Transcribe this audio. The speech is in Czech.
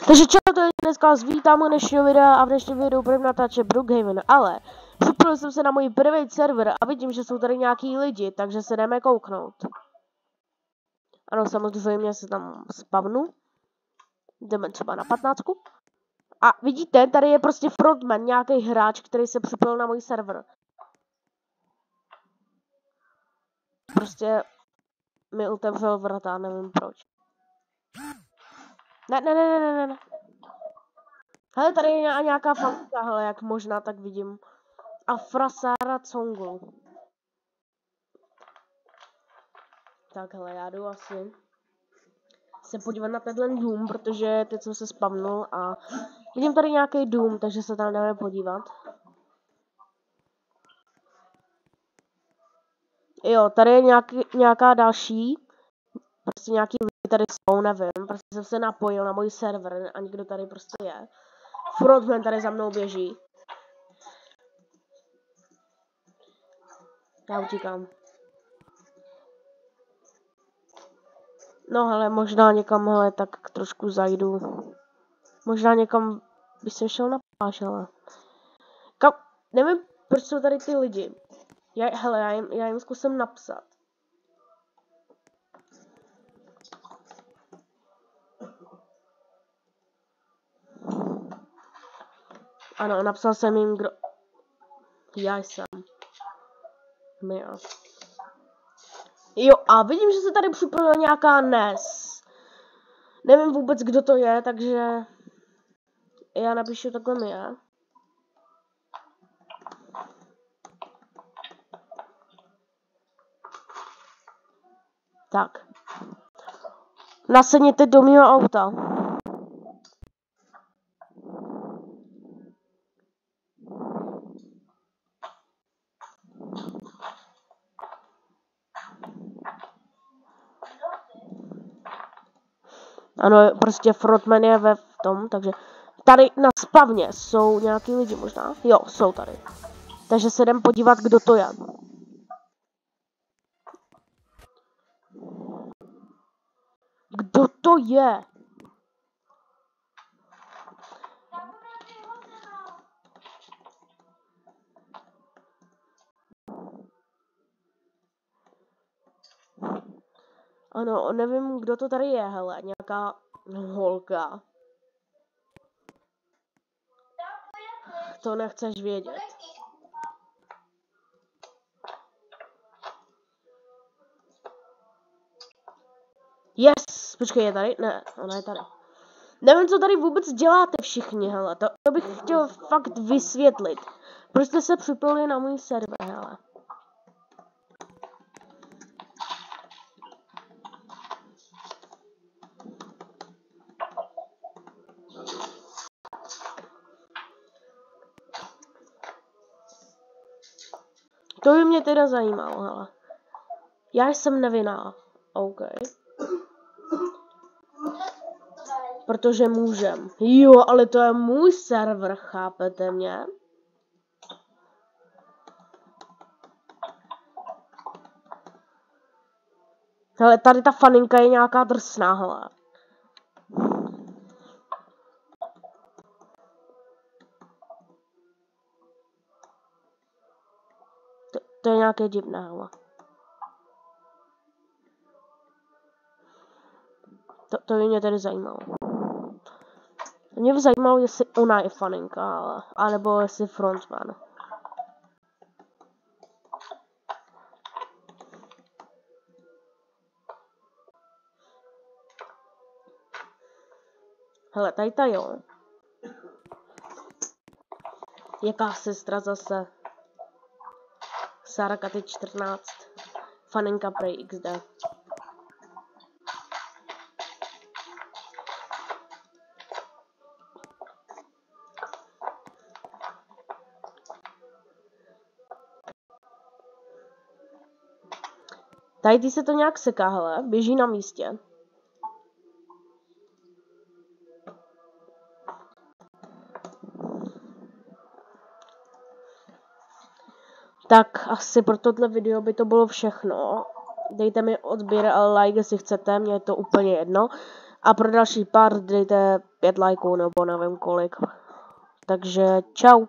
Takže čau, to je dneska vás vítám u dnešního videa a v dnešním videu budeme natáčet Brookhaven, ale připojil jsem se na můj private server a vidím, že jsou tady nějaký lidi, takže se jdeme kouknout. Ano, samozřejmě se tam spavnu. Jdeme třeba na 15. A vidíte, tady je prostě frontman, nějaký hráč, který se připojil na můj server. Prostě mi otevřel vrata, nevím proč. Ne. Hele, tady je nějaká fanka, hele, jak možná, tak vidím. Afrasara Tsongul. Tak, hele, já jdu asi se podívat na tenhle dům, protože teď jsem se spamnul a vidím tady nějaký dům, takže se tam jdeme podívat. Jo, tady je nějaká další, prostě nějaký lidi tady jsou, nevím, prostě jsem se napojil na můj server a někdo tady prostě je. Frontman tady za mnou běží. Já utíkám. No hele, možná někam, hele, tak trošku zajdu. Možná někam bych se šel na pláž, ale. Nevím, proč jsou tady ty lidi. Já jim zkusím napsat. Ano, napsal jsem jim, kdo... Já jsem. Mia. Jo, a vidím, že se tady připojila nějaká Nes. Nevím vůbec, kdo to je, takže... Já napíšu takhle Mia. Tak. Nasedněte do mého auta. Ano, prostě frontman je ve tom, takže tady na spavně jsou nějaký lidi možná. Jo, jsou tady. Takže se jdem podívat, kdo to je. Kdo to je? Ano, nevím, kdo to tady je, hele, nějaká holka. To nechceš vědět. Yes! Počkej, je tady? Ne, ona je tady. Nevím, co tady vůbec děláte všichni, hele, to bych chtěl fakt vysvětlit. Proč jste se připojili na můj server, hele. To by mě teda zajímalo, hele. Já jsem nevinná. OK. Protože můžem. Jo, ale to je můj server, chápete mě? Hele, tady ta faninka je nějaká drsná, hele. To je nějaké divné, hele. To by mě tedy zajímalo. Mě by zajímalo, jestli ona je faninka, ale, anebo jestli frontman. Hele, tady ta jo. Jaká sestra zase? Sara Katy 14. Faninka prej XD. Tady ty se to nějak seká, hele, běží na místě. Tak asi pro tohle video by to bylo všechno. Dejte mi odběr a like, jestli chcete, mě je to úplně jedno. A pro další part dejte 5 lajků nebo nevím kolik. Takže čau.